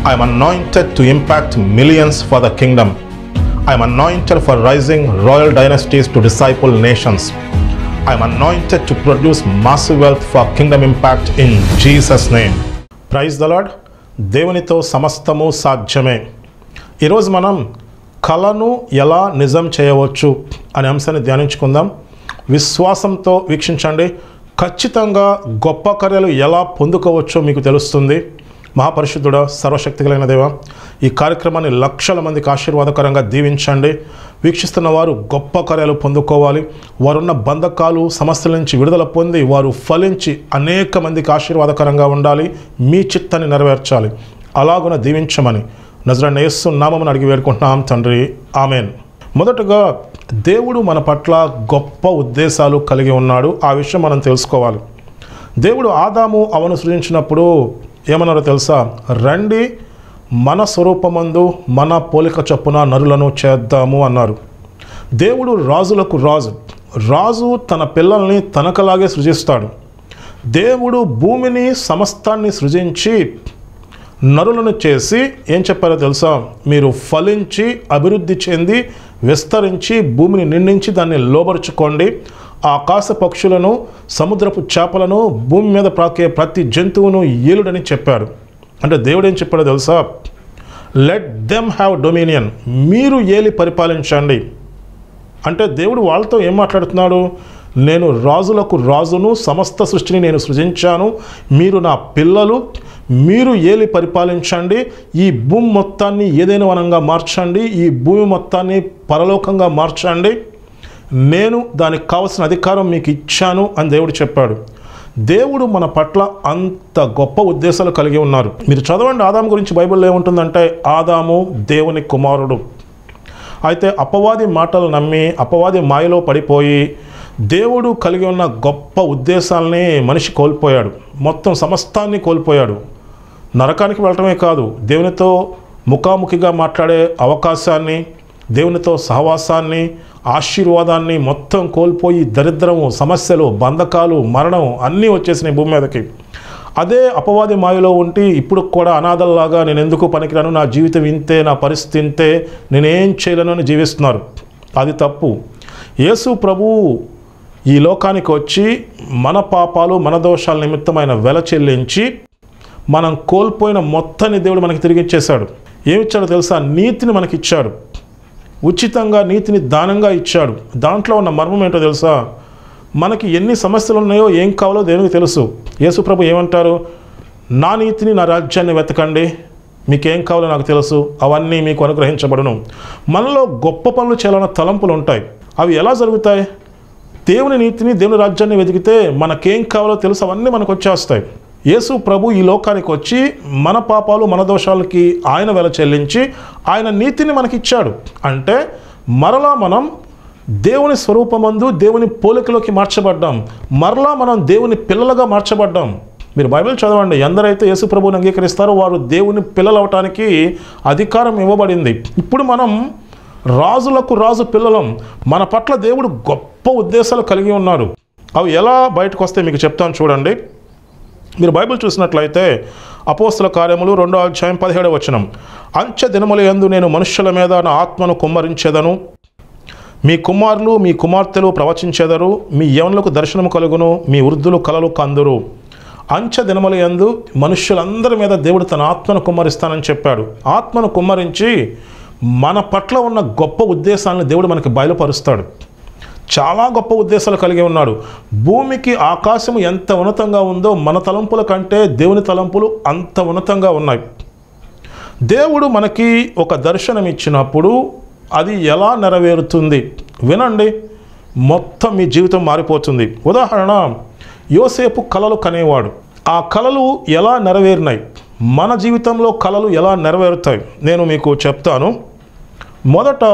I am anointed to impact millions for the kingdom. I am anointed for rising royal dynasties to disciple nations. I am anointed to produce massive wealth for kingdom impact in Jesus' name. Praise the Lord. దేవునితో సమస్తము సాధ్యమే. ఈరోజు మనం కళను ఎలా నిజం చేయవచ్చు అనే అంశాన్ని ధ్యానించుకుందాం. విశ్వాసంతో వీక్షించండి. ఖచ్చితంగా గొప్ప కార్యాలు ఎలా పొందుకోవచ్చో మీకు తెలుస్తుంది. మహాపరిశుద్ధుడా, సర్వశక్తి కలిగిన దేవా, ఈ కార్యక్రమాన్ని లక్షల మందికి ఆశీర్వాదకరంగా దీవించండి. వీక్షిస్తున్న వారు గొప్ప కార్యాలు పొందుకోవాలి. వారున్న బంధకాలు, సమస్యల నుంచి విడుదల పొంది వారు ఫలించి అనేక మందికి ఆశీర్వాదకరంగా ఉండాలి. మీ చిత్తాన్ని నెరవేర్చాలి. అలాగున దీవించమని నజరేయుడైన యేసు నామమున అడిగి వేడుకుంటున్నాం తండ్రి, ఆమెన్. మొదటగా దేవుడు మన పట్ల గొప్ప ఉద్దేశాలు కలిగి ఉన్నాడు. ఆ విషయం మనం తెలుసుకోవాలి. దేవుడు ఆదాము అవ్వను సృజించినప్పుడు ఏమన్నారో తెలుసా? రండి, మన స్వరూపమందు మన పోలిక చొప్పున నరులను చేద్దాము అన్నారు. దేవుడు రాజులకు రాజు తన పిల్లల్ని తనకలాగే సృజిస్తాడు. దేవుడు భూమిని సమస్తాన్ని సృజించి నరులను చేసి ఏం చెప్పారో తెలుసా? మీరు ఫలించి అభివృద్ధి చెంది విస్తరించి భూమిని నిండించి దాన్ని లోబరుచుకోండి. ఆకాశ పక్షులను, సముద్రపు చేపలను, భూమి మీద ప్రాకే ప్రతి జంతువును ఏలుడని చెప్పాడు. అంటే దేవుడు ఏం చెప్పాడో తెలుసా? Let them have dominion. మీరు ఏలి పరిపాలించండి. అంటే దేవుడు వాళ్ళతో ఏం మాట్లాడుతున్నాడు? నేను రాజులకు రాజును, సమస్త సృష్టిని నేను సృజించాను, మీరు నా పిల్లలు, మీరు ఏలి పరిపాలించండి. ఈ భూమి మొత్తాన్ని ఏదైనా వనంగా మార్చండి, ఈ భూమి మొత్తాన్ని పరలోకంగా మార్చండి, నేను దానికి కావలసిన అధికారం మీకు ఇచ్చాను అని దేవుడు చెప్పాడు. దేవుడు మన పట్ల అంత గొప్ప ఉద్దేశాలు కలిగి ఉన్నారు. మీరు చదవండి, ఆదాము గురించి బైబిల్లో ఏముంటుందంటే, ఆదాము దేవుని కుమారుడు. అయితే అపవాది మాటలు నమ్మి అపవాది మాయలో పడిపోయి దేవుడు కలిగి ఉన్న గొప్ప ఉద్దేశాలని మనిషి కోల్పోయాడు. మొత్తం సమస్తాన్ని కోల్పోయాడు. నరకానికి వెళ్ళటమే కాదు, దేవునితో ముఖాముఖిగా మాట్లాడే అవకాశాన్ని, దేవునితో సహవాసాన్ని, ఆశీర్వాదాన్ని మొత్తం కోల్పోయి దరిద్రము, సమస్యలు, బంధకాలు, మరణం అన్నీ వచ్చేసినాయి భూమి మీదకి. అదే అపవాది మాయలో ఉండి ఇప్పుడు కూడా అనాథల్లాగా నేను ఎందుకు పనికిరాను, నా జీవితం ఇంతే, నా పరిస్థితి ఇంతే, నేనేం చేయలేను అని జీవిస్తున్నారు. అది తప్పు. యేసు ప్రభువు ఈ లోకానికి వచ్చి మన పాపాలు, మన దోషాల నిమిత్తమైన వెల చెల్లించి మనం కోల్పోయిన మొత్తాన్ని దేవుడు మనకి తిరిగి ఇచ్చేశాడు. ఏమిచ్చాడో తెలుసా? నీతిని మనకిచ్చాడు. ఉచితంగా నీతిని దానంగా ఇచ్చాడు. దాంట్లో ఉన్న మర్మం ఏంటో తెలుసా? మనకి ఎన్ని సమస్యలు ఉన్నాయో, ఏం కావాలో దేవునికి తెలుసు. యేసు ప్రభు ఏమంటారు? నా నీతిని, నా రాజ్యాన్ని వెతకండి, మీకేం కావాలో నాకు తెలుసు, అవన్నీ మీకు అనుగ్రహించబడును. మనలో గొప్ప పనులు చేయాలన్న తలంపులు ఉంటాయి. అవి ఎలా జరుగుతాయి? దేవుని నీతిని, దేవుని రాజ్యాన్ని వెతికితే మనకేం కావాలో తెలుసు, అవన్నీ మనకు వచ్చేస్తాయి. యేసు ప్రభు ఈ లోకానికి వచ్చి మన పాపాలు, మన దోషాలకి ఆయన వెల చెల్లించి ఆయన నీతిని మనకిచ్చాడు. అంటే మరలా మనం దేవుని స్వరూపమందు, దేవుని పోలికలోకి మార్చబడ్డాం. మరలా మనం దేవుని పిల్లలుగా మార్చబడ్డాం. మీరు బైబిల్ చదవండి. ఎందరైతే యేసు ప్రభువుని అంగీకరిస్తారో వారు దేవుని పిల్లలు అవటానికి అధికారం ఇవ్వబడింది. ఇప్పుడు మనం రాజులకు రాజు పిల్లలం. మన పట్ల దేవుడు గొప్ప ఉద్దేశాలు కలిగి ఉన్నారు. అవి ఎలా బయటకు వస్తే మీకు చెప్తాను చూడండి. మీరు బైబిల్ చూసినట్లయితే అపోస్తల కార్యములు 2వ అధ్యాయం 17వ వచనం, అంచె దినముల యందు నేను మనుష్యుల మీద నా ఆత్మను కుమ్మరించెదను, మీ కుమారులు మీ కుమార్తెలు ప్రవచించెదరు, మీ యవనులకు దర్శనము కలుగును, మీ వృద్ధులు కలలు కందురు. అంచె దినముల యందు మనుష్యులందరి మీద దేవుడు తన ఆత్మను కుమ్మరిస్తానని చెప్పాడు. ఆత్మను కుమ్మరించి మన పట్ల ఉన్న గొప్ప ఉద్దేశాలను దేవుడు మనకి బయలుపరుస్తాడు. చాలా గొప్ప ఉద్దేశాలు కలిగి ఉన్నాడు. భూమికి ఆకాశము ఎంత ఉన్నతంగా ఉందో మన తలంపుల కంటే దేవుని తలంపులు అంత ఉన్నతంగా ఉన్నాయి. దేవుడు మనకి ఒక దర్శనం ఇచ్చినప్పుడు అది ఎలా నెరవేరుతుంది వినండి, మొత్తం మీ జీవితం మారిపోతుంది. ఉదాహరణ, యోసేపు కలలు కనేవాడు. ఆ కలలు ఎలా నెరవేరినాయి, మన జీవితంలో కలలు ఎలా నెరవేరుతాయి నేను మీకు చెప్తాను. మొదట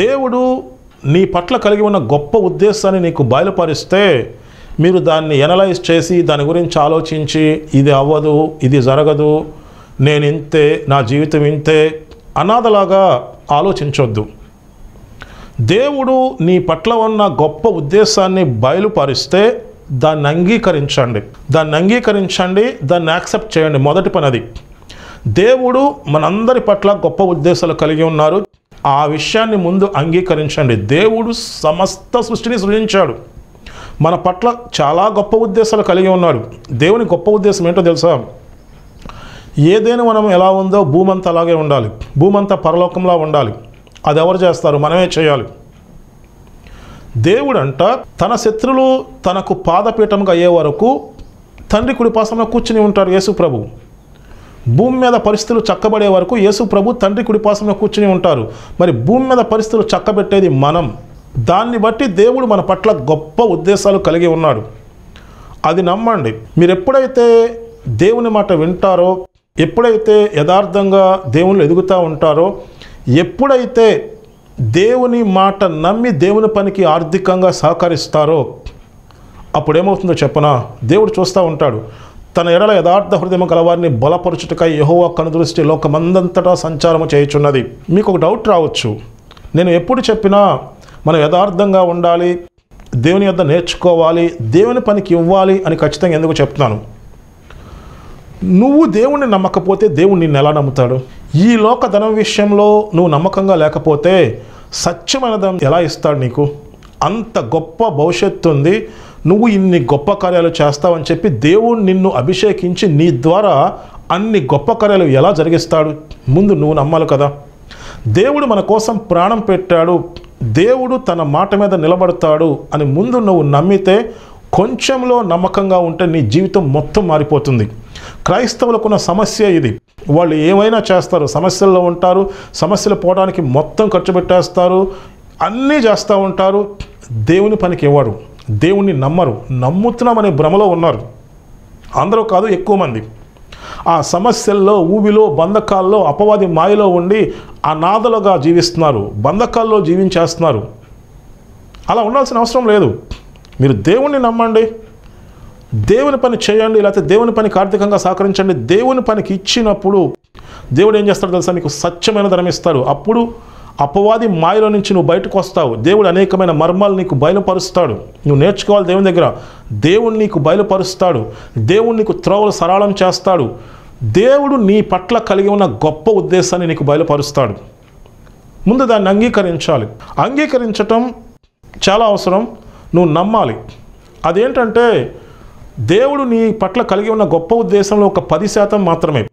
దేవుడు నీ పట్ల కలిగి ఉన్న గొప్ప ఉద్దేశాన్ని నీకు బయలుపరిస్తే మీరు దాన్ని ఎనలైజ్ చేసి దాని గురించి ఆలోచించి ఇది అవ్వదు, ఇది జరగదు, నేను ఇంతే, నా జీవితం ఇంతే అనాథలాగా ఆలోచించొద్దు. దేవుడు నీ పట్ల ఉన్న గొప్ప ఉద్దేశాన్ని బయలుపరిస్తే దాన్ని అంగీకరించండి, దాన్ని యాక్సెప్ట్ చేయండి. మొదటి పని అది. దేవుడు మనందరి పట్ల గొప్ప ఉద్దేశాలు కలిగి ఉన్నారు. ఆ విషయాన్ని ముందు అంగీకరించండి. దేవుడు సమస్త సృష్టిని సృజించాడు. మన పట్ల చాలా గొప్ప ఉద్దేశాలు కలిగి ఉన్నాడు. దేవుని గొప్ప ఉద్దేశం ఏంటో తెలుసా? ఏదైనా మనం ఎలా ఉందో భూమంతా అలాగే ఉండాలి. భూమంతా పరలోకంలా ఉండాలి. అది ఎవరు చేస్తారు? మనమే చేయాలి. దేవుడంట తన శత్రులు తనకు పాదపీఠంగా అయ్యే వరకు తండ్రి కుడిపాసంలో కూర్చుని ఉంటారు యేసు ప్రభు. భూమి మీద పరిస్థితులు చక్కబడే వరకు యేసు ప్రభు తండ్రి కుడిపాసంలో కూర్చుని ఉంటారు. మరి భూమి మీద పరిస్థితులు చక్కబెట్టేది మనం. దాన్ని బట్టి దేవుడు మన పట్ల గొప్ప ఉద్దేశాలు కలిగి ఉన్నాడు. అది నమ్మండి. మీరు ఎప్పుడైతే దేవుని మాట వింటారో, ఎప్పుడైతే యథార్థంగా దేవుళ్ళు ఎదుగుతూ ఉంటారో, ఎప్పుడైతే దేవుని మాట నమ్మి దేవుని పనికి ఆర్థికంగా సహకరిస్తారో, అప్పుడేమవుతుందో చెప్పనా? దేవుడు చూస్తూ ఉంటాడు. తన ఎడల యథార్థ హృదయం గలవారిని బలపరుచుటకై యెహోవా కనుదృష్టి లోకమందంతటా సంచారము చేయుచున్నది. మీకు ఒక డౌట్ రావచ్చు. నేను ఎప్పుడు చెప్పినా మనం యథార్థంగా ఉండాలి, దేవుని యొద్ద నేర్చుకోవాలి, దేవుని పనికి ఇవ్వాలి అని ఖచ్చితంగా ఎందుకు చెప్తున్నాను? నువ్వు దేవుణ్ణి నమ్మకపోతే దేవుడు నిన్ను ఎలా నమ్ముతాడు? ఈ లోక ధనం విషయంలో నువ్వు నమ్మకంగా లేకపోతే సత్యమైన ధనం ఎలా ఇస్తాడు నీకు? అంత గొప్ప భవిష్యత్తు ఉంది, నువ్వు ఇన్ని గొప్ప కార్యాలు చేస్తావని చెప్పి దేవుడు నిన్ను అభిషేకించి నీ ద్వారా అన్ని గొప్ప కార్యాలు ఎలా జరిగిస్తాడు? ముందు నువ్వు నమ్మాలి కదా. దేవుడు మన కోసం ప్రాణం పెట్టాడు, దేవుడు తన మాట మీద నిలబడతాడు అని ముందు నువ్వు నమ్మితే, కొంచెంలో నమ్మకంగా ఉంటే నీ జీవితం మొత్తం మారిపోతుంది. క్రైస్తవులకున్న సమస్య ఇది. వాళ్ళు ఏమైనా చేస్తారు, సమస్యల్లో ఉంటారు, సమస్యలు పోవడానికి మొత్తం ఖర్చు పెట్టేస్తారు, అన్నీ చేస్తూ ఉంటారు. దేవుని పనికి ఇవ్వరు, దేవుణ్ణి నమ్మరు. నమ్ముతున్నామనే భ్రమలో ఉన్నారు. అందరూ కాదు, ఎక్కువ మంది ఆ సమస్యల్లో, ఊబిలో, బంధకాల్లో, అపవాది మాయలో ఉండి అనాథలుగా జీవిస్తున్నారు, బంధకాల్లో జీవించేస్తున్నారు. అలా ఉండాల్సిన అవసరం లేదు. మీరు దేవుణ్ణి నమ్మండి, దేవుని పని చేయండి, లేకపోతే దేవుని పనికి ఆర్థికంగా సహకరించండి. దేవుని పనికి ఇచ్చినప్పుడు దేవుడు ఏం చేస్తాడో తెలుసా? నీకు సత్యమైన ధనం ఇస్తాడు. అప్పుడు అపవాది మాయలో నుంచి నువ్వు బయటకు వస్తావు. దేవుడు అనేకమైన మర్మాలు నీకు బయలుపరుస్తాడు. నువ్వు నేర్చుకోవాలి దేవుని దగ్గర. దేవుడు నీకు బయలుపరుస్తాడు. దేవుడు నీకు త్రోవలు సరళం చేస్తాడు. దేవుడు నీ పట్ల కలిగి ఉన్న గొప్ప ఉద్దేశాన్ని నీకు బయలుపరుస్తాడు. ముందు దాన్ని అంగీకరించాలి. అంగీకరించటం చాలా అవసరం. నువ్వు నమ్మాలి. అదేంటంటే, దేవుడు నీ పట్ల కలిగి ఉన్న గొప్ప ఉద్దేశంలో ఒక 10% మాత్రమే.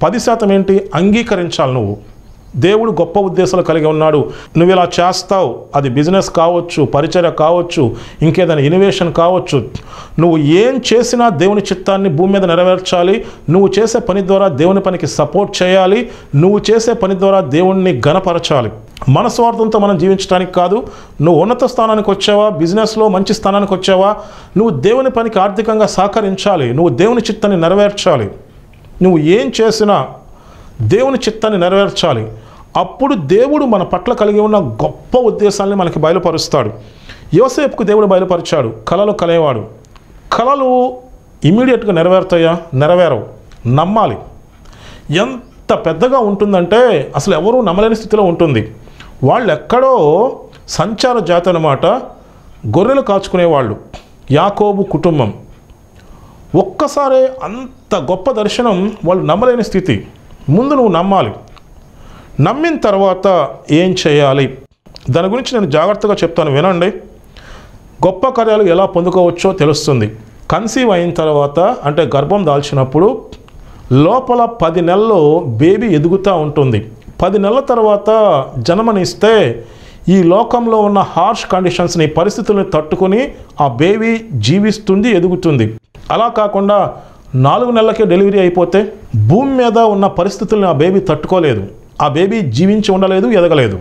10% ఏంటి? అంగీకరించాలి. నువ్వు దేవుడు గొప్ప ఉద్దేశాలు కలిగి ఉన్నాడు, నువ్వు ఇలా చేస్తావు. అది బిజినెస్ కావచ్చు, పరిచర్య కావచ్చు, ఇంకేదైనా ఇన్నోవేషన్ కావచ్చు. నువ్వు ఏం చేసినా దేవుని చిత్తాన్ని భూమి మీద నెరవేర్చాలి. నువ్వు చేసే పని ద్వారా దేవుని పనికి సపోర్ట్ చేయాలి. నువ్వు చేసే పని ద్వారా దేవుణ్ణి ఘనపరచాలి. మన స్వార్థంతో మనం జీవించడానికి కాదు. నువ్వు ఉన్నత స్థానానికి వచ్చావా, బిజినెస్లో మంచి స్థానానికి వచ్చావా, నువ్వు దేవుని పనికి ఆర్థికంగా సహకరించాలి. నువ్వు దేవుని చిత్తాన్ని నెరవేర్చాలి. నువ్వు ఏం చేసినా దేవుని చిత్తాన్ని నెరవేర్చాలి. అప్పుడు దేవుడు మన పట్ల కలిగి ఉన్న గొప్ప ఉద్దేశాన్ని మనకి బయలుపరుస్తాడు. యోసేపుకు దేవుడు బయలుపరిచాడు. కలలు కలేవాడు. కలలు ఇమీడియట్గా నెరవేరుతాయా? నెరవేరవు. నమ్మాలి. ఎంత పెద్దగా ఉంటుందంటే అసలు ఎవరూ నమ్మలేని స్థితిలో ఉంటుంది. వాళ్ళు ఎక్కడో సంచార జాతి అన్నమాట. గొర్రెలు కాచుకునేవాళ్ళు. యాకోబు కుటుంబం. ఒక్కసారే అంత గొప్ప దర్శనం వాళ్ళు నమ్మలేని స్థితి. ముందు నువ్వు నమ్మాలి. నమ్మిన తర్వాత ఏం చేయాలి దాని గురించి నేను జాగ్రత్తగా చెప్తాను, వినండి. గొప్ప కార్యాలు ఎలా పొందుకోవచ్చో తెలుస్తుంది. కన్సీవ్ అయిన తర్వాత, అంటే గర్భం దాల్చినప్పుడు లోపల 10 నెలల్లో బేబీ ఎదుగుతూ ఉంటుంది. 10 నెలల తర్వాత జన్మనిస్తే ఈ లోకంలో ఉన్న హార్ష్ కండిషన్స్ని, పరిస్థితుల్ని తట్టుకొని ఆ బేబీ జీవిస్తుంది, ఎదుగుతుంది. అలా కాకుండా 4 నెలలకే డెలివరీ అయిపోతే భూమి మీద ఉన్న పరిస్థితుల్ని ఆ బేబీ తట్టుకోలేదు. ఆ బేబీ జీవించి ఉండలేదు, ఎదగలేదు.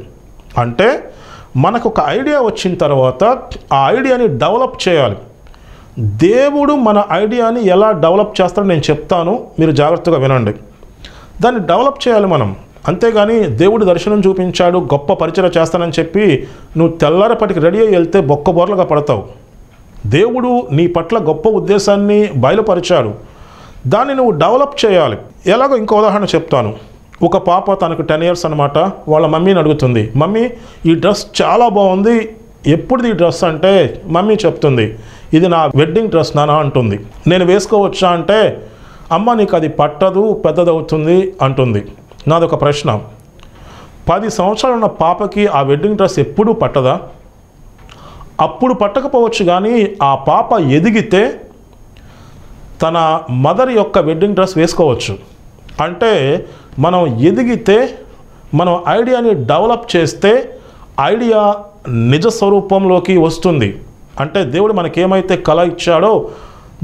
అంటే మనకు ఒక ఐడియా వచ్చిన తర్వాత ఆ ఐడియాని డెవలప్ చేయాలి. దేవుడు మన ఐడియాని ఎలా డెవలప్ చేస్తాడో నేను చెప్తాను, మీరు జాగ్రత్తగా వినండి. దాన్ని డెవలప్ చేయాలి మనం. అంతేగాని దేవుడు దర్శనం చూపించాడు, గొప్ప పరిచయం చేస్తానని చెప్పి నువ్వు తెల్లారపటికి రెడీ అయ్యి వెళ్తే బొక్కబోర్లుగా పడతావు. దేవుడు నీ పట్ల గొప్ప ఉద్దేశాన్ని బయలుపరిచాడు, దాన్ని నువ్వు డెవలప్ చేయాలి. ఎలాగో ఇంకో ఉదాహరణ చెప్తాను. ఒక పాప, తనకు 10 years అనమాట, వాళ్ళ మమ్మీని అడుగుతుంది, మమ్మీ ఈ డ్రెస్ చాలా బాగుంది, ఎప్పుడుది ఈ డ్రెస్ అంటే మమ్మీ చెప్తుంది, ఇది నా వెడ్డింగ్ డ్రెస్ నానా అంటుంది. నేను వేసుకోవచ్చా అంటే అమ్మ నీకు అది పట్టదు, పెద్దదవుతుంది అంటుంది. నాదొక ప్రశ్న, 10 సంవత్సరాలు ఉన్న పాపకి ఆ వెడ్డింగ్ డ్రెస్ ఎప్పుడూ పట్టదా? అప్పుడు పట్టకపోవచ్చు, కానీ ఆ పాప ఎదిగితే తన మదర్ యొక్క వెడ్డింగ్ డ్రెస్ వేసుకోవచ్చు. అంటే మనం ఎదిగితే, మనం ఐడియాని డెవలప్ చేస్తే ఐడియా నిజ స్వరూపంలోకి వస్తుంది. అంటే దేవుడు మనకేమైతే కళ ఇచ్చాడో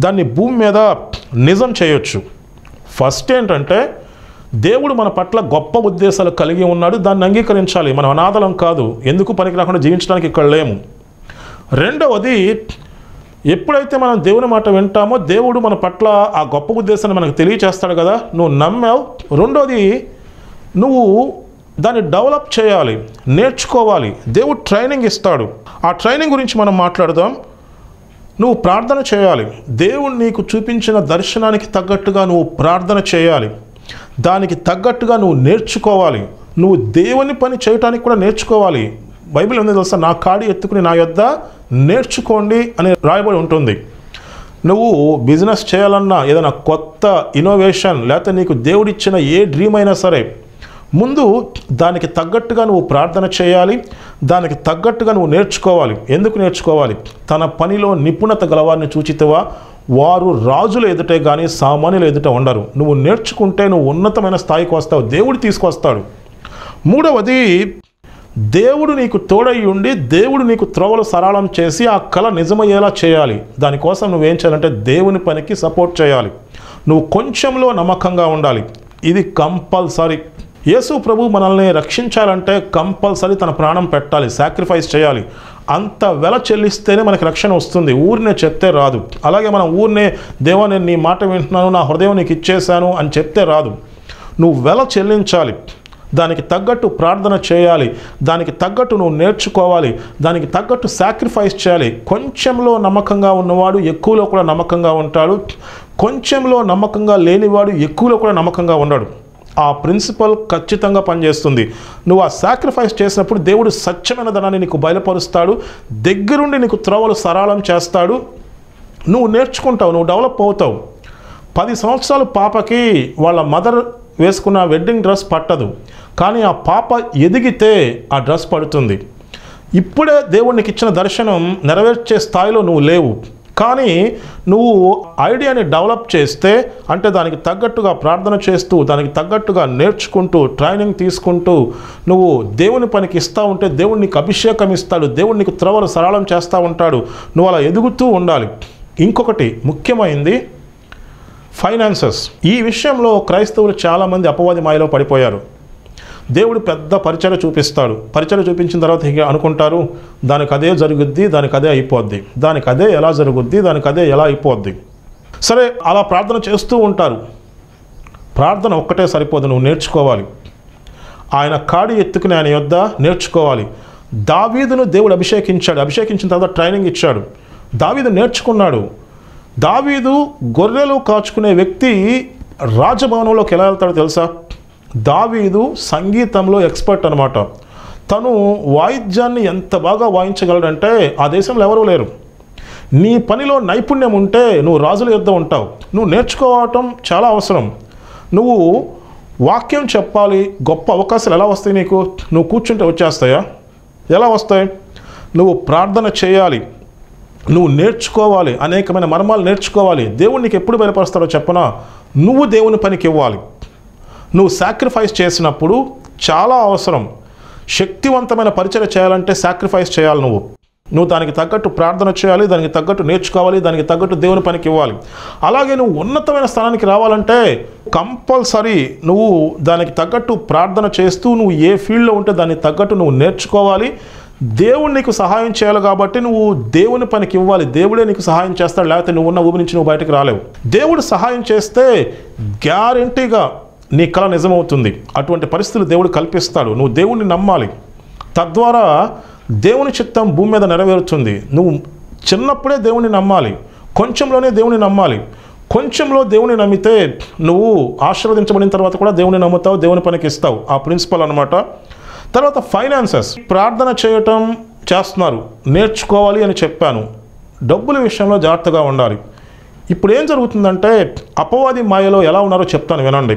దాన్ని భూమి మీద నిజం చేయొచ్చు. ఫస్ట్ ఏంటంటే దేవుడు మన పట్ల గొప్ప ఉద్దేశాలు కలిగి ఉన్నాడు, దాన్ని అంగీకరించాలి. మనం అనాథలం కాదు, ఎందుకు పనికి రాకుండా జీవించడానికి ఇక్కడ లేము. రెండవది, ఎప్పుడైతే మనం దేవుని మాట వింటామో దేవుడు మన పట్ల ఆ గొప్ప ఉద్దేశాన్ని మనకు తెలియచేస్తాడు కదా, నువ్వు నమ్మావు. రెండోది, నువ్వు దాన్ని డెవలప్ చేయాలి, నేర్చుకోవాలి. దేవుడు ట్రైనింగ్ ఇస్తాడు. ఆ ట్రైనింగ్ గురించి మనం మాట్లాడదాం. నువ్వు ప్రార్థన చేయాలి. దేవుడు నీకు చూపించిన దర్శనానికి తగ్గట్టుగా నువ్వు ప్రార్థన చేయాలి. దానికి తగ్గట్టుగా నువ్వు నేర్చుకోవాలి. నువ్వు దేవుని పని చేయటానికి కూడా నేర్చుకోవాలి. బైబిల్ ఉంది తెలుసా, నా కాడి ఎత్తుకుని నా యొద్ద నేర్చుకోండి అని రాయబడి ఉంటుంది. నువ్వు బిజినెస్ చేయాలన్నా, ఏదైనా కొత్త ఇన్నోవేషన్, లేకపోతే నీకు దేవుడిచ్చిన ఏ డ్రీమ్ అయినా సరే, ముందు దానికి తగ్గట్టుగా నువ్వు ప్రార్థన చేయాలి, దానికి తగ్గట్టుగా నువ్వు నేర్చుకోవాలి. ఎందుకు నేర్చుకోవాలి? తన పనిలో నిపుణత గలవారిని చూచితేవా వారు రాజుల ఎదుటే కానీ సామాన్యుల ఎదుట ఉండరు. నువ్వు నేర్చుకుంటే నువ్వు ఉన్నతమైన స్థాయికి వస్తావు, దేవుడు తీసుకొస్తాడు. మూడవది, దేవుడు నీకు తోడై ఉండి దేవుడు నీకు త్రోవలు సరళం చేసి ఆ కళ నిజమయ్యేలా చేయాలి. దానికోసం నువ్వేం చేయాలంటే దేవుని పనికి సపోర్ట్ చేయాలి. నువ్వు కొంచెంలో నమ్మకంగా ఉండాలి. ఇది కంపల్సరీ. యేసు ప్రభు మనల్ని రక్షించాలంటే కంపల్సరీ తన ప్రాణం పెట్టాలి, సాక్రిఫైస్ చేయాలి. అంత వెల చెల్లిస్తేనే మనకి రక్షణ వస్తుంది, ఊరినే చెప్తే రాదు. అలాగే మనం ఊరినే దేవా నేను నీ మాట వింటున్నాను, నా హృదయం నీకు ఇచ్చేశాను అని చెప్తే రాదు. నువ్వు వెల చెల్లించాలి, దానికి తగ్గట్టు ప్రార్థన చేయాలి, దానికి తగ్గట్టు నువ్వు నేర్చుకోవాలి, దానికి తగ్గట్టు సాక్రిఫైస్ చేయాలి. కొంచెంలో నమ్మకంగా ఉన్నవాడు ఎక్కువలో కూడా నమ్మకంగా ఉంటాడు, కొంచెంలో నమ్మకంగా లేనివాడు ఎక్కువలో కూడా నమ్మకంగా ఉన్నాడు. ఆ ప్రిన్సిపల్ ఖచ్చితంగా పనిచేస్తుంది. నువ్వు ఆ సాక్రిఫైస్ చేసినప్పుడు దేవుడు సత్యమైన ధనాన్ని నీకు బయలుపరుస్తాడు, దగ్గరుండి నీకు త్రోవలు సరళం చేస్తాడు. నువ్వు నేర్చుకుంటావు, నువ్వు డెవలప్ అవుతావు. 10 సంవత్సరాలు పాపకి వాళ్ళ మదర్ వేసుకున్న వెడ్డింగ్ డ్రెస్ పట్టదు, కానీ ఆ పాప ఎదిగితే ఆ డ్రెస్ పడుతుంది. ఇప్పుడే దేవుడికి ఇచ్చిన దర్శనం నెరవేర్చే స్థాయిలో నువ్వు లేవు, కానీ నువ్వు ఐడియాని డెవలప్ చేస్తే, అంటే దానికి తగ్గట్టుగా ప్రార్థన చేస్తూ, దానికి తగ్గట్టుగా నేర్చుకుంటూ, ట్రైనింగ్ తీసుకుంటూ నువ్వు దేవుని పనికి ఇస్తూ ఉంటే దేవుడు నీకు అభిషేకం ఇస్తాడు, దేవుడు నీకు త్రోవలు సరళం చేస్తూ ఉంటాడు. నువ్వు అలా ఎదుగుతూ ఉండాలి. ఇంకొకటి ముఖ్యమైనది, ఫైనాన్సెస్. ఈ విషయంలో క్రైస్తవులు చాలామంది అపవాది మాయలో పడిపోయారు. దేవుడు పెద్ద పరిచయం చూపిస్తాడు, పరిచయం చూపించిన తర్వాత అనుకుంటారు దానికి అదే జరుగుద్ది, దానికి అదే అయిపోద్ది, దానికి అదే ఎలా జరుగుద్ది, దానికి అదే ఎలా అయిపోద్ది. సరే, అలా ప్రార్థన చేస్తూ ఉంటారు. ప్రార్థన ఒక్కటే సరిపోదు, నువ్వు నేర్చుకోవాలి. ఆయన కాడి ఎత్తుకుని ఆయన యొద్ద నేర్చుకోవాలి. దావీదును దేవుడు అభిషేకించాడు, అభిషేకించిన తర్వాత ట్రైనింగ్ ఇచ్చాడు. దావీదు నేర్చుకున్నాడు. దావీదు గొర్రెలు కాచుకునే వ్యక్తి రాజభవనంలోకి ఎలా వెళ్తాడో తెలుసా? దావీదు సంగీతంలో ఎక్స్పర్ట్ అనమాట. తను వాయిద్యాన్ని ఎంత బాగా వాయించగలడంటే ఆ దేశంలో ఎవరూ లేరు. నీ పనిలో నైపుణ్యం ఉంటే నువ్వు రాజుల యొద్ద ఉంటావు. నువ్వు నేర్చుకోవటం చాలా అవసరం. నువ్వు వాక్యం చెప్పాలి. గొప్ప అవకాశాలు ఎలా వస్తాయి నీకు? నువ్వు కూర్చుంటే వచ్చేస్తాయా? ఎలా వస్తాయి? నువ్వు ప్రార్థన చేయాలి, నువ్వు నేర్చుకోవాలి, అనేకమైన మర్మాలు నేర్చుకోవాలి. దేవుడు నీకు ఎప్పుడు బయలుపరుస్తాడో చెప్పనా? నువ్వు దేవుని పనికి ఇవ్వాలి. నువ్వు సాక్రిఫైస్ చేసినప్పుడు చాలా అవసరం. శక్తివంతమైన పరిచయం చేయాలంటే సాక్రిఫైస్ చేయాలి. నువ్వు దానికి తగ్గట్టు ప్రార్థన చేయాలి, దానికి తగ్గట్టు నేర్చుకోవాలి, దానికి తగ్గట్టు దేవుని పనికి ఇవ్వాలి. అలాగే నువ్వు ఉన్నతమైన స్థానానికి రావాలంటే కంపల్సరీ నువ్వు దానికి తగ్గట్టు ప్రార్థన చేస్తూ నువ్వు ఏ ఫీల్డ్లో ఉంటే దానికి తగ్గట్టు నువ్వు నేర్చుకోవాలి. దేవుడు నీకు సహాయం చేయాలి కాబట్టి నువ్వు దేవుని పనికి ఇవ్వాలి. దేవుడే నీకు సహాయం చేస్తాడు, లేకపోతే నువ్వు ఉన్న ఊరి నుంచి నువ్వు బయటకు రాలేవు. దేవుడు సహాయం చేస్తే గ్యారంటీగా నీ కళ నిజమవుతుంది. అటువంటి పరిస్థితులు దేవుడు కల్పిస్తాడు. నువ్వు దేవుణ్ణి నమ్మాలి, తద్వారా దేవుని చిత్తం భూమి మీద నెరవేరుతుంది. నువ్వు చిన్నప్పుడే దేవుణ్ణి నమ్మాలి, కొంచెంలోనే దేవుని నమ్మాలి. కొంచెంలో దేవుని నమ్మితే నువ్వు ఆశీర్వదించబడిన తర్వాత కూడా దేవుని నమ్ముతావు, దేవుని పనికి ఇస్తావు. ఆ ప్రిన్సిపల్ అనమాట. తర్వాత ఫైనాన్సెస్. ప్రార్థన చేయటం చేస్తున్నారు, నేర్చుకోవాలి అని చెప్పాను. డబ్బుల విషయంలో జాగ్రత్తగా ఉండాలి. ఇప్పుడు ఏం జరుగుతుందంటే అపవాది మాయలో ఎలా ఉన్నారో చెప్తాను వినండి.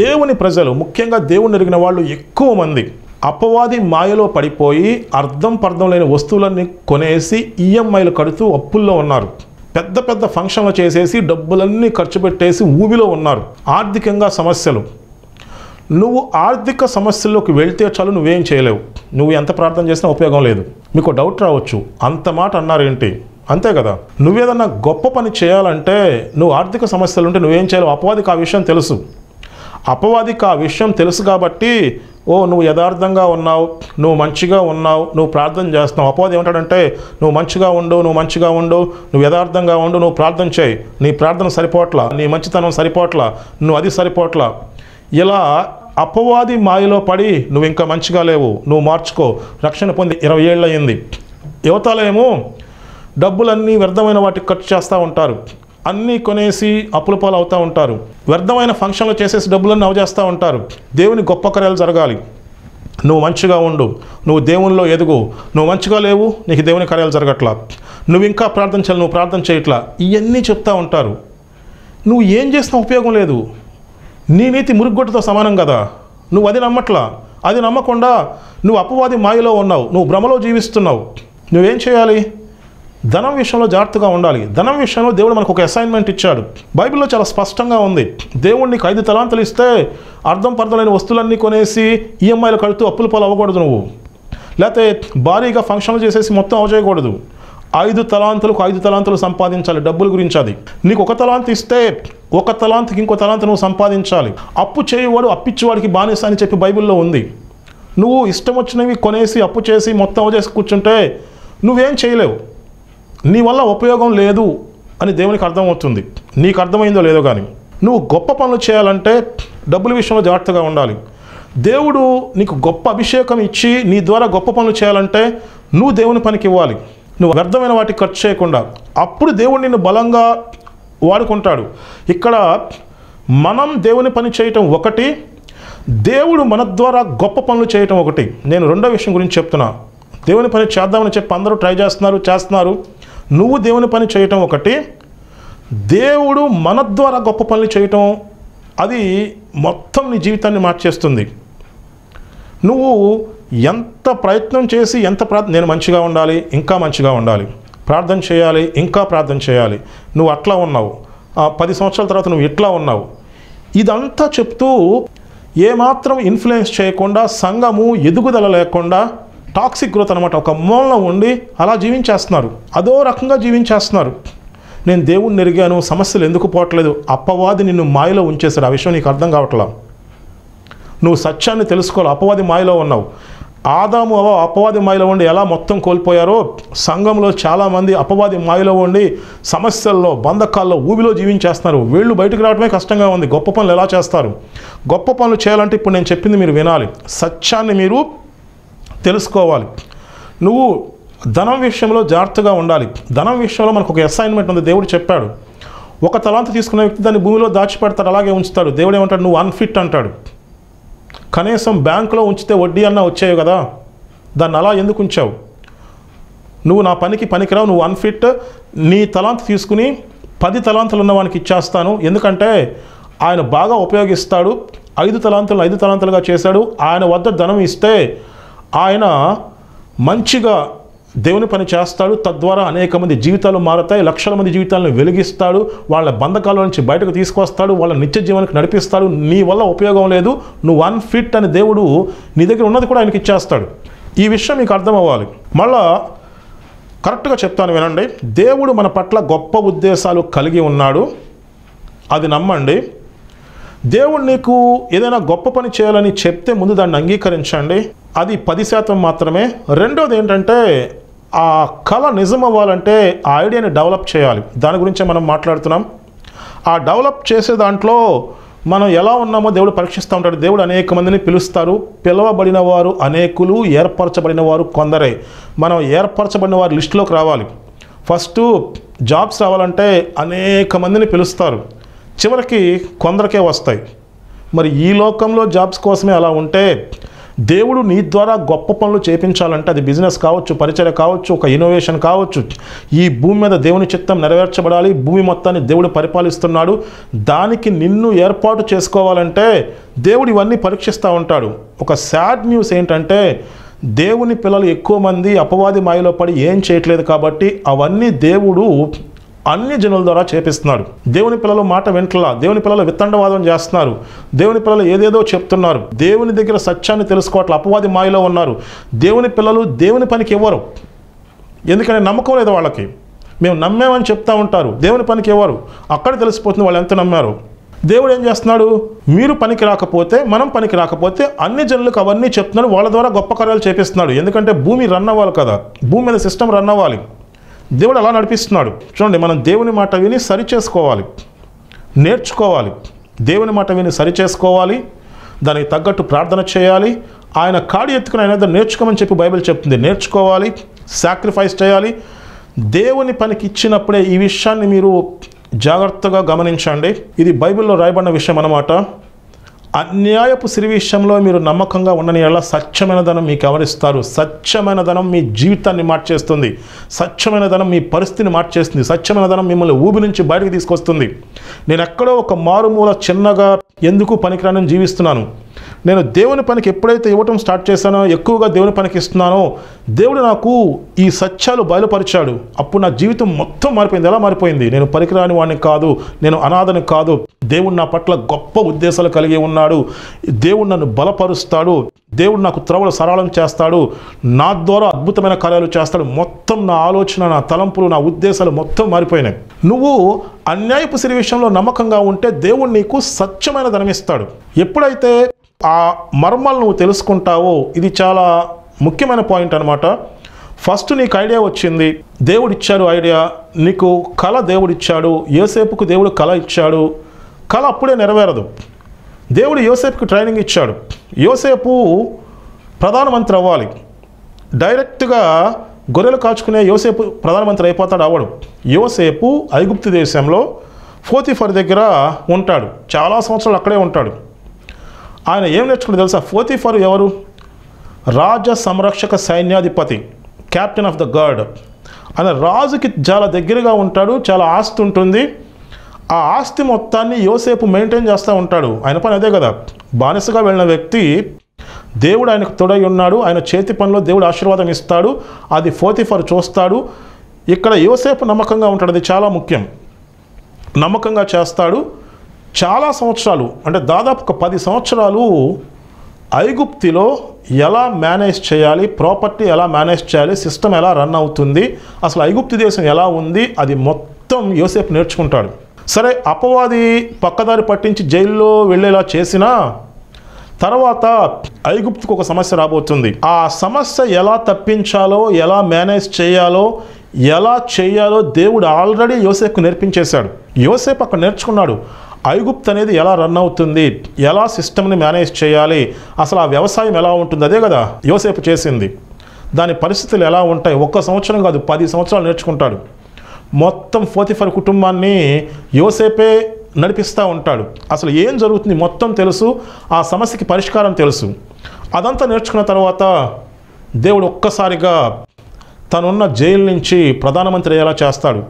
దేవుని ప్రజలు, ముఖ్యంగా దేవుని ఎరిగిన వాళ్ళు ఎక్కువ మంది అపవాది మాయలో పడిపోయి అర్థం పర్థం లేని వస్తువులన్నీ కొనేసి ఈఎంఐలు కడుతూ అప్పుల్లో ఉన్నారు. పెద్ద పెద్ద ఫంక్షన్లు చేసేసి డబ్బులన్నీ ఖర్చు పెట్టేసి ఊబిలో ఉన్నారు. ఆర్థికంగా సమస్యలు. నువ్వు ఆర్థిక సమస్యల్లోకి వెళ్తే చాలు, నువ్వేం చేయలేవు. నువ్వు ఎంత ప్రార్థన చేసినా ఉపయోగం లేదు. మీకు డౌట్ రావచ్చు, అంత మాట అన్నారేంటి? అంతే కదా. నువ్వేదన్నా గొప్ప పని చేయాలంటే, నువ్వు ఆర్థిక సమస్యలు ఉంటే నువ్వేం చేయలేవు. అపవాదికి ఆ విషయం తెలుసు. అపవాదికి ఆ విషయం తెలుసు కాబట్టి, ఓ నువ్వు యథార్థంగా ఉన్నావు, నువ్వు మంచిగా ఉన్నావు, నువ్వు ప్రార్థన చేస్తున్నావు. అపవాది ఏమంటాడంటే, నువ్వు మంచిగా ఉండు, నువ్వు యథార్థంగా ఉండు, నువ్వు ప్రార్థన చేయి, నీ ప్రార్థన సరిపోట్లా, నీ మంచితనం సరిపోట్లా, నువ్వు అది సరిపోట్లా. ఇలా అపవాది మాయలో పడి నువ్వు ఇంకా మంచిగా లేవు, నువ్వు మార్చుకో, రక్షణ పొంది 20 ఏళ్ళు అయింది. యువతలేమో డబ్బులన్నీ వ్యర్థమైన వాటికి ఖర్చు చేస్తూ ఉంటారు. అన్నీ కొనేసి అప్పుల పాలు అవుతూ ఉంటారు. వ్యర్థమైన ఫంక్షన్లు చేసేసి డబ్బులన్నీ అవజేస్తూ ఉంటారు. దేవుని గొప్ప కార్యాలు జరగాలి, నువ్వు మంచిగా ఉండు, నువ్వు దేవునిలో ఎదుగు, నువ్వు మంచిగా లేవు, నీకు దేవుని కార్యాలు జరగట్లా, నువ్వు ఇంకా ప్రార్థన చేయాలి, నువ్వు ప్రార్థన చేయట్లా, ఇవన్నీ చెప్తూ ఉంటారు. నువ్వు ఏం చేసినా ఉపయోగం లేదు. నీ నీతి మురుగుగొట్టుతో సమానం కదా. నువ్వు అది నమ్మట్లా. అది నమ్మకుండా నువ్వు అపవాది మాయలో ఉన్నావు, నువ్వు భ్రమలో జీవిస్తున్నావు. నువ్వేం చేయాలి? ధనం విషయంలో జాగ్రత్తగా ఉండాలి. ధనం విషయంలో దేవుడు మనకు ఒక అసైన్మెంట్ ఇచ్చాడు. బైబిల్లో చాలా స్పష్టంగా ఉంది. దేవుడు నీకు 5 తలాంతులు ఇస్తే అర్థం పర్థలేని వస్తువులన్నీ కొనేసి ఈఎంఐలు కడుతూ అప్పుల పాలు అవ్వకూడదు. నువ్వు లేకపోతే భారీగా ఫంక్షన్లు చేసేసి మొత్తం అవజేయకూడదు. 5 తలాంతులకు 5 తలాంతులు సంపాదించాలి. డబ్బుల గురించి అది. నీకు 1 తలాంతు ఇస్తే 1 తలాంతుకి ఇంకో తలాంతు నువ్వు సంపాదించాలి. అప్పు చేయవాడు అప్పిచ్చేవాడికి బానిస అని చెప్పి బైబిల్లో ఉంది. నువ్వు ఇష్టం వచ్చినవి కొనేసి అప్పు చేసి మొత్తం అవజేసి కూర్చుంటే నువ్వేం చేయలేవు. నీ వల్ల ఉపయోగం లేదు అని దేవునికి అర్థమవుతుంది. నీకు అర్థమైందో లేదో కానీ. నువ్వు గొప్ప పనులు చేయాలంటే డబ్బుల విషయంలో జాగ్రత్తగా ఉండాలి. దేవుడు నీకు గొప్ప అభిషేకం ఇచ్చి నీ ద్వారా గొప్ప పనులు చేయాలంటే నువ్వు దేవుని పనికి ఇవ్వాలి. నువ్వు వ్యర్థమైన వాటికి ఖర్చు చేయకుండా, అప్పుడు దేవుడు నిన్ను బలంగా వాడుకుంటాడు. ఇక్కడ మనం దేవుని పని చేయటం ఒకటి, దేవుడు మన ద్వారా గొప్ప పనులు చేయటం ఒకటి. నేను రెండో విషయం గురించి చెప్తున్నా. దేవుని పని చేద్దామని చెప్పి అందరూ ట్రై చేస్తున్నారు. నువ్వు దేవుని పని చేయటం ఒకటి, దేవుడు మన ద్వారా గొప్ప పనులు చేయటం, అది మొత్తం నీ జీవితాన్ని మార్చేస్తుంది. నువ్వు ఎంత ప్రయత్నం చేసి నేను మంచిగా ఉండాలి, ఇంకా మంచిగా ఉండాలి, ప్రార్థన చేయాలి, ఇంకా ప్రార్థన చేయాలి, నువ్వు అట్లా ఉన్నావు, 10 సంవత్సరాల తర్వాత నువ్వు ఇట్లా ఉన్నావు, ఇదంతా చెప్తూ ఏమాత్రం ఇన్ఫ్లుయెన్స్ చేయకుండా, సంఘము ఎదుగుదల లేకుండా, టాక్సిక్ గ్రోత్ అనమాట, ఒక మూలన ఉండి అలా జీవించేస్తున్నారు. అదో రకంగా జీవించేస్తున్నారు. నేను దేవుణ్ణి ఎరిగాను, సమస్యలు ఎందుకు పోవట్లేదు? అపవాది నిన్ను మాయలో ఉంచేశాడు. ఆ విషయం నీకు అర్థం కావట్లా. నువ్వు సత్యాన్ని తెలుసుకోవాలి. అపవాది మాయలో ఉన్నావు. ఆదాము అపవాది మాయలో ఉండి ఎలా మొత్తం కోల్పోయారో, సంఘంలో చాలామంది అపవాది మాయలో ఉండి సమస్యల్లో, బంధకాల్లో, ఊబిలో జీవించేస్తున్నారు. వీళ్ళు బయటకు రావడమే కష్టంగా ఉంది. గొప్ప పనులు ఎలా చేస్తారు? గొప్ప పనులు చేయాలంటే ఇప్పుడు నేను చెప్పింది మీరు వినాలి. సత్యాన్ని మీరు తెలుసుకోవాలి. నువ్వు ధనం విషయంలో జాగ్రత్తగా ఉండాలి. ధనం విషయంలో మనకు ఒక అసైన్మెంట్ ఉంది. దేవుడు చెప్పాడు, 1 తలాంతు తీసుకున్న వ్యక్తి దాన్ని భూమిలో దాచిపెడతాడు, అలాగే ఉంచుతాడు. దేవుడు ఏమంటాడు? నువ్వు అన్ఫిట్ అంటాడు. కనీసం బ్యాంకులో ఉంచితే వడ్డీ అన్నా వచ్చాయి కదా, దాన్ని అలా ఎందుకు ఉంచావు? నువ్వు నా పనికి పనికిరావు, నువ్వు అన్ఫిట్. నీ తలాంతు తీసుకుని 10 తలాంతులు ఉన్న వానికి ఇచ్చేస్తాను, ఎందుకంటే ఆయన బాగా ఉపయోగిస్తాడు. 5 తలాంతులు 5 తలాంతులుగా చేశాడు. ఆయన వద్ద ధనం ఇస్తే ఆయన మంచిగా దేవుని పని చేస్తాడు. తద్వారా అనేక మంది జీవితాలు మారుతాయి, లక్షల మంది జీవితాలను వెలిగిస్తాడు, వాళ్ళ బంధకాల నుంచి బయటకు తీసుకొస్తాడు, వాళ్ళ నిత్య జీవనానికి నడిపిస్తాడు. నీ వల్ల ఉపయోగం లేదు, నువ్వు అన్ఫిట్ అని దేవుడు నీ దగ్గర ఉన్నది కూడా ఆయనకి ఇచ్చేస్తాడు. ఈ విషయం మీకు అర్థం అవ్వాలి. మళ్ళా కరెక్ట్గా చెప్తాను వినండి. దేవుడు మన పట్ల గొప్ప ఉద్దేశాలు కలిగి ఉన్నాడు, అది నమ్మండి. దేవుడు నీకు ఏదైనా గొప్ప పని చేయాలని చెప్తే ముందు దాన్ని అంగీకరించండి. అది 10% మాత్రమే. రెండోది ఏంటంటే, ఆ కళ నిజం అవ్వాలంటే ఆ ఐడియాని డెవలప్ చేయాలి. దాని గురించే మనం మాట్లాడుతున్నాం. ఆ డెవలప్ చేసే దాంట్లో మనం ఎలా ఉన్నామో దేవుడు పరీక్షిస్తూ ఉంటాడు. దేవుడు అనేక మందిని పిలుస్తారు. పిలవబడిన వారు అనేకులు, ఏర్పరచబడిన వారు కొందరే. మనం ఏర్పరచబడిన వారి లిస్టులోకి రావాలి. ఫస్ట్ జాబ్స్ రావాలంటే అనేక మందిని పిలుస్తారు, చివరికి కొందరికే వస్తాయి. మరి ఈ లోకంలో జాబ్స్ కోసమే అలా ఉంటే దేవుడు నీ ద్వారా గొప్ప పనులు చేయించాలంటే అది బిజినెస్ కావచ్చు, పరిచర్య కావచ్చు, ఒక ఇన్నోవేషన్ కావచ్చు, ఈ భూమి మీద దేవుని చిత్తం నెరవేర్చబడాలి, భూమి మొత్తాన్ని దేవుడు పరిపాలిస్తున్నాడు, దానికి నిన్ను ఏర్పాటు చేసుకోవాలంటే దేవుడు ఇవన్నీ పరీక్షిస్తూ ఉంటాడు. ఒక సాడ్ న్యూస్ ఏంటంటే దేవుని పిల్లలు ఎక్కువ మంది అపవాది మాయలో పడి ఏం చేయట్లేదు కాబట్టి అవన్నీ దేవుడు అన్ని జనుల ద్వారా చేపిస్తున్నాడు. దేవుని పిల్లలు మాట వింటలా, దేవుని పిల్లలు విత్తండవాదం చేస్తున్నారు, దేవుని పిల్లలు ఏదేదో చెప్తున్నారు, దేవుని దగ్గర సత్యాన్ని తెలుసుకోవట్ల, అపవాది మాయలో ఉన్నారు. దేవుని పిల్లలు దేవుని పనికి ఇవ్వరు, ఎందుకంటే నమ్మకం లేదు వాళ్ళకి. మేము నమ్మామని చెప్తా ఉంటారు, దేవుని పనికి ఇవ్వరు. అక్కడ తెలిసిపోతుంది వాళ్ళు ఎంత నమ్మారు. దేవుడు ఏం చేస్తున్నాడు, మీరు పనికి రాకపోతే, మనం పనికి రాకపోతే అన్ని జనులకు అవన్నీ చెప్తున్నాడు, వాళ్ళ ద్వారా గొప్ప కార్యాలు చేపిస్తున్నాడు. ఎందుకంటే భూమి రన్ అవ్వాలి కదా, భూమి మీద సిస్టమ్ రన్ అవ్వాలి. దేవుడు అలా నడిపిస్తున్నాడు. చూడండి, మనం దేవుని మాట విని సరి చేసుకోవాలి, నేర్చుకోవాలి. దేవుని మాట విని సరి చేసుకోవాలి, దానికి తగ్గట్టు ప్రార్థన చేయాలి, ఆయన కాడి ఎత్తుకుని ఆయన దగ్గర నేర్చుకోమని చెప్పి బైబిల్ చెప్తుంది. నేర్చుకోవాలి, సాక్రిఫైస్ చేయాలి. దేవుని పనికి ఇచ్చినప్పుడే ఈ విషయాన్ని మీరు జాగ్రత్తగా గమనించండి. ఇది బైబిల్లో రాయబడిన విషయం అన్నమాట. అన్యాయపు సిరి విషయంలో మీరు నమ్మకంగా ఉండని ఎలా సత్యమైన ధనం మీకు ఎవరిస్తారు? సత్యమైన ధనం మీ జీవితాన్ని మార్చేస్తుంది, సత్యమైన ధనం మీ పరిస్థితిని మార్చేస్తుంది, సత్యమైన ధనం మిమ్మల్ని ఊబి నుంచి బయటకు తీసుకొస్తుంది. నేను ఎక్కడో ఒక మారుమూల చిన్నగా ఎందుకు పనికిరానని జీవిస్తున్నాను. నేను దేవుని పనికి ఎప్పుడైతే ఇవ్వటం స్టార్ట్ చేశానో, ఎక్కువగా దేవుని పనికి ఇస్తున్నానో, దేవుడు నాకు ఈ సత్యాలు బయలుపరిచాడు. అప్పుడు నా జీవితం మొత్తం మారిపోయింది. ఎలా మారిపోయింది? నేను పనికిరాని వాడిని కాదు, నేను అనాథని కాదు. దేవుడు నా పట్ల గొప్ప ఉద్దేశాలు కలిగి ఉన్నాడు. దేవుడు నన్ను బలపరుస్తాడు, దేవుడు నాకు త్రవలు సరళం చేస్తాడు, నా ద్వారా అద్భుతమైన కార్యాలు చేస్తాడు. మొత్తం నా ఆలోచన, నా తలంపులు, నా ఉద్దేశాలు మొత్తం మారిపోయినాయి. నువ్వు అన్యాయపు సిరి విషయంలో నమ్మకంగా ఉంటే దేవుడు నీకు సత్యమైన ధనం ఇస్తాడు. ఎప్పుడైతే ఆ మర్మాలు నువ్వు తెలుసుకుంటావో, ఇది చాలా ముఖ్యమైన పాయింట్ అనమాట. ఫస్ట్ నీకు ఐడియా వచ్చింది, దేవుడు ఇచ్చాడు ఐడియా, నీకు కళ దేవుడిచ్చాడు. యోసేపుకు దేవుడు కళ ఇచ్చాడు, కళ అప్పుడే నెరవేరదు. దేవుడు యోసేపుకి ట్రైనింగ్ ఇచ్చాడు. యోసేపు ప్రధానమంత్రి అవ్వాలి, డైరెక్ట్గా గొర్రెలు కాచుకునే యోసేపు ప్రధానమంత్రి అయిపోతాడు, అవ్వడు. యోసేపు ఐగుప్తు దేశంలో పోతీఫర్ దగ్గర ఉంటాడు, చాలా సంవత్సరాలు అక్కడే ఉంటాడు. ఆయన ఏం నేర్చుకుంటే తెలుసా? పోతీఫర్ ఎవరు? రాజ సంరక్షక సైన్యాధిపతి, క్యాప్టెన్ ఆఫ్ ద గార్డ్. ఆయన రాజుకి చాలా దగ్గరగా ఉంటాడు, చాలా ఆస్తి ఉంటుంది. ఆ ఆస్తి మొత్తాన్ని యోసేపు మెయింటైన్ చేస్తూ ఉంటాడు. ఆయన పని అదే కదా. బానిసగా వెళ్ళిన వ్యక్తి, దేవుడు ఆయనకు తోడై ఉన్నాడు, ఆయన చేతి పనిలో దేవుడు ఆశీర్వాదం ఇస్తాడు, అది పోతీఫర్ చూస్తాడు. ఇక్కడ యోసేపు నమ్మకంగా ఉంటాడు, అది చాలా ముఖ్యం. నమ్మకంగా చేస్తాడు. చాలా సంవత్సరాలు, అంటే దాదాపు ఒక 10 సంవత్సరాలు ఐగుప్తిలో ఎలా మేనేజ్ చేయాలి, ప్రాపర్టీ ఎలా మేనేజ్ చేయాలి, సిస్టమ్ ఎలా రన్ అవుతుంది, అసలు ఐగుప్తు దేశం ఎలా ఉంది, అది మొత్తం యోసేపు నేర్చుకుంటాడు. సరే, అపవాది పక్కదారి పట్టించి జైల్లో వెళ్ళేలా చేసినా తర్వాత ఐగుప్తుకు ఒక సమస్య రాబోతుంది. ఆ సమస్య ఎలా తప్పించాలో, ఎలా మేనేజ్ చేయాలో, ఎలా చేయాలో దేవుడు ఆల్రెడీ యోసేపుకు నేర్పించేశాడు. యోసేపు అక్కడ నేర్చుకున్నాడు. ఐగుప్తు అనేది ఎలా రన్ అవుతుంది, ఎలా సిస్టమ్ని మేనేజ్ చేయాలి, అసలు ఆ వ్యవసాయం ఎలా ఉంటుంది, అదే కదా యోసేపు చేసింది. దాని పరిస్థితులు ఎలా ఉంటాయి, 1 సంవత్సరం కాదు 10 సంవత్సరాలు నేర్చుకుంటాడు. మొత్తం పోతీఫర్ కుటుంబాన్ని యోసేపే నడిపిస్తూ ఉంటాడు. అసలు ఏం జరుగుతుంది మొత్తం తెలుసు, ఆ సమస్యకి పరిష్కారం తెలుసు. అదంతా నేర్చుకున్న తర్వాత దేవుడు ఒక్కసారిగా తనున్న జైలు నుంచి ప్రధానమంత్రి అయ్యేలా చేస్తాడు.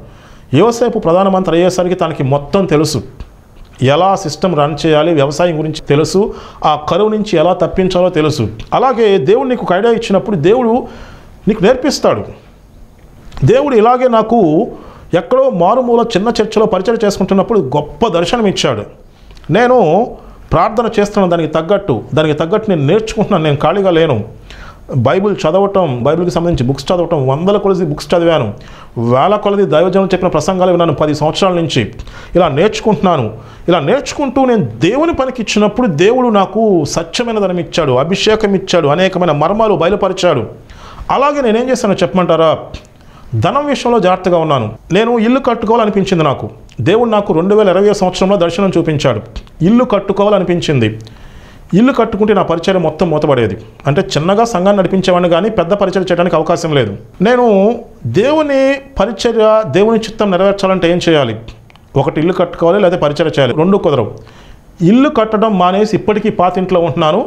యోసేపు ప్రధానమంత్రి అయ్యేసరికి తనకి మొత్తం తెలుసు, ఎలా సిస్టమ్ రన్ చేయాలి, వ్యవసాయం గురించి తెలుసు, ఆ కరువు నుంచి ఎలా తప్పించాలో తెలుసు. అలాగే దేవుడు నీకు ఒక ఐడియా ఇచ్చినప్పుడు దేవుడు నీకు నేర్పిస్తాడు. దేవుడు ఇలాగే నాకు ఎక్కడో మారుమూల చిన్న చర్చలో పరిచయం చేసుకుంటున్నప్పుడు గొప్ప దర్శనం ఇచ్చాడు. నేను ప్రార్థన చేస్తున్నాను, దానికి తగ్గట్టు నేను నేర్చుకుంటున్నాను. నేను ఖాళీగా లేను. బైబిల్ చదవటం, బైబిల్కి సంబంధించి బుక్స్ చదవటం, 100 కొలది బుక్స్ చదివాను, 1000 కొలది దైవజనులు చెప్పిన ప్రసంగాలు విన్నాను 10 సంవత్సరాల నుంచి. ఇలా నేర్చుకుంటున్నాను. ఇలా నేర్చుకుంటూ నేను దేవుని పనికి ఇచ్చినప్పుడు దేవుడు నాకు సత్యమైన ధనం ఇచ్చాడు, అభిషేకం ఇచ్చాడు, అనేకమైన మర్మాలు బయలుపరిచాడు. అలాగే నేనేం చేశానో చెప్పమంటారా? ధనం విషయంలో జాగ్రత్తగా ఉన్నాను. నేను ఇల్లు కట్టుకోవాలనిపించింది నాకు. దేవుడు నాకు 2020 సంవత్సరంలో దర్శనం చూపించాడు. ఇల్లు కట్టుకోవాలనిపించింది. ఇల్లు కట్టుకుంటే నా పరిచయం మొత్తం మూతపడేది. అంటే చిన్నగా సంఘాన్ని నడిపించేవాడిని, కానీ పెద్ద పరిచయం చేయడానికి అవకాశం లేదు. నేను దేవుని పరిచర్య, దేవుని చిత్తం నెరవేర్చాలంటే ఏం చేయాలి? ఒకటి ఇల్లు కట్టుకోవాలి, లేదా పరిచర్య చేయాలి. 2 కుదరవు. ఇల్లు కట్టడం మానేసి ఇప్పటికీ పాతింట్లో ఉంటున్నాను.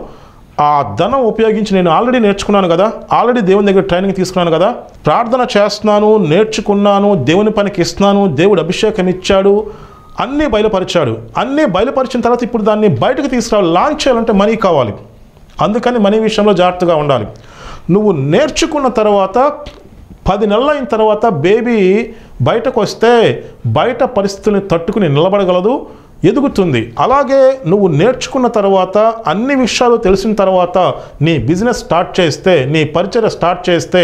ఆ ధనం ఉపయోగించి నేను ఆల్రెడీ నేర్చుకున్నాను కదా, ఆల్రెడీ దేవుని దగ్గర ట్రైనింగ్ తీసుకున్నాను కదా, ప్రార్థన చేస్తున్నాను, నేర్చుకున్నాను, దేవుని పనికి ఇస్తున్నాను, దేవుడు అభిషేకం ఇచ్చాడు, అన్నీ బయలుపరిచాడు. అన్నీ బయలుపరిచిన తర్వాత ఇప్పుడు దాన్ని బయటకు తీసుకురావాలి, లాంచ్ చేయాలంటే మనీ కావాలి. అందుకని మనీ విషయంలో జాగ్రత్తగా ఉండాలి. నువ్వు నేర్చుకున్న తర్వాత 10 నెలలు అయిన తర్వాత బేబీ బయటకు వస్తే బయట పరిస్థితుల్ని తట్టుకుని నిలబడగలదు, ఎదుగుతుంది. అలాగే నువ్వు నేర్చుకున్న తర్వాత అన్ని విషయాలు తెలిసిన తర్వాత నీ బిజినెస్ స్టార్ట్ చేస్తే, నీ పరిచర్య స్టార్ట్ చేస్తే,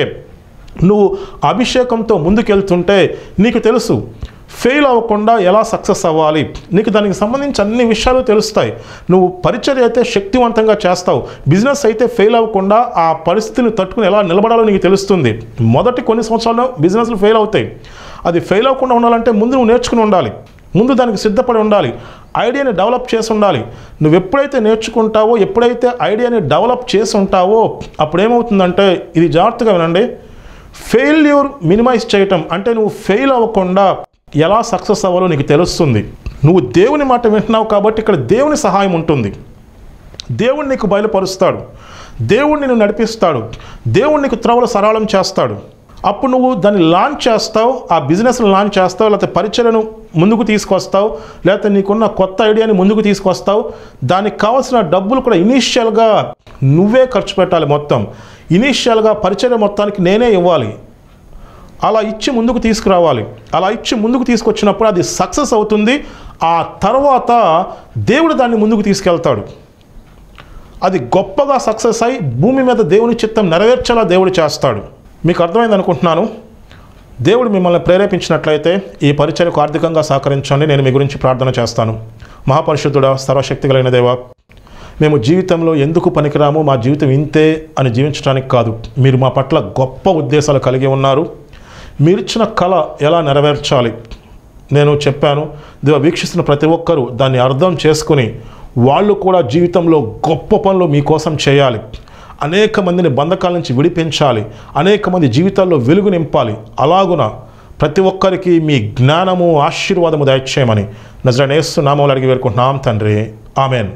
నువ్వు అభిషేకంతో ముందుకెళ్తుంటే నీకు తెలుసు ఫెయిల్ అవ్వకుండా ఎలా సక్సెస్ అవ్వాలి. నీకు దానికి సంబంధించి అన్ని విషయాలు తెలుస్తాయి. నువ్వు పరిచర్య అయితే శక్తివంతంగా చేస్తావు, బిజినెస్ అయితే ఫెయిల్ అవ్వకుండా ఆ పరిస్థితిని తట్టుకుని ఎలా నిలబడాలో నీకు తెలుస్తుంది. మొదటి కొన్ని సంవత్సరాల్లో బిజినెస్లు ఫెయిల్ అవుతాయి. అది ఫెయిల్ అవ్వకుండా ఉండాలంటే ముందు నువ్వు నేర్చుకుని ఉండాలి, ముందు దానికి సిద్ధపడి ఉండాలి, ఐడియాని డెవలప్ చేసి ఉండాలి. నువ్వు ఎప్పుడైతే నేర్చుకుంటావో, ఎప్పుడైతే ఐడియాని డెవలప్ చేసి ఉంటావో అప్పుడు ఏమవుతుందంటే, ఇది జాగ్రత్తగా వినండి, ఫెయిల్యూర్ మినిమైజ్ చేయటం అంటే నువ్వు ఫెయిల్ అవ్వకుండా ఎలా సక్సెస్ అవ్వాలో నీకు తెలుస్తుంది. నువ్వు దేవుని మాట వింటున్నావు కాబట్టి ఇక్కడ దేవుని సహాయం ఉంటుంది. దేవుడు నీకు బయలుపరుస్తాడు, దేవుడు నిన్ను నడిపిస్తాడు, దేవుడు నీకు త్రవలు సరళం చేస్తాడు. అప్పుడు నువ్వు దాన్ని లాంచ్ చేస్తావు, ఆ బిజినెస్ని లాంచ్ చేస్తావు, లేకపోతే పరిచయను ముందుకు తీసుకొస్తావు, లేకపోతే నీకున్న కొత్త ఐడియాని ముందుకు తీసుకొస్తావు. దానికి కావాల్సిన డబ్బులు కూడా ఇనీషియల్గా నువ్వే ఖర్చు పెట్టాలి. మొత్తం ఇనీషియల్గా పరిచయ మొత్తానికి నేనే ఇవ్వాలి. అలా ఇచ్చి ముందుకు తీసుకురావాలి. అలా ఇచ్చి ముందుకు తీసుకొచ్చినప్పుడు అది సక్సెస్ అవుతుంది. ఆ తర్వాత దేవుడు దాన్ని ముందుకు తీసుకెళ్తాడు. అది గొప్పగా సక్సెస్ అయి భూమి మీద దేవుని చిత్తం నెరవేర్చేలా దేవుడు చేస్తాడు. మీకు అర్థమైంది అనుకుంటున్నాను. దేవుడు మిమ్మల్ని ప్రేరేపించినట్లయితే ఈ పరిచర్యకు ఆర్థికంగా సహకరించండి. నేను మీ గురించి ప్రార్థన చేస్తాను. మహాపరిశుద్ధుడా, సర్వశక్తి కలిగిన దేవా, మేము జీవితంలో ఎందుకు పనికిరాము, మా జీవితం ఇంతే అని జీవించడానికి కాదు, మీరు మా పట్ల గొప్ప ఉద్దేశాలు కలిగి ఉన్నారు. మీరిచ్చిన కళ ఎలా నెరవేర్చాలి నేను చెప్పాను. దేవ, వీక్షిస్తున్న ప్రతి ఒక్కరూ దాన్ని అర్థం చేసుకుని వాళ్ళు కూడా జీవితంలో గొప్ప పనులు మీకోసం చేయాలి. అనేక మందిని బంధకాల నుంచి విడిపించాలి, అనేక మంది జీవితాల్లో వెలుగు నింపాలి. అలాగున ప్రతి ఒక్కరికి మీ జ్ఞానము, ఆశీర్వాదము దయచేయమని నజరేయుడైన యేసు నామములో అడిగి వేడుకుంటున్నాం తండ్రి. ఆమెన్.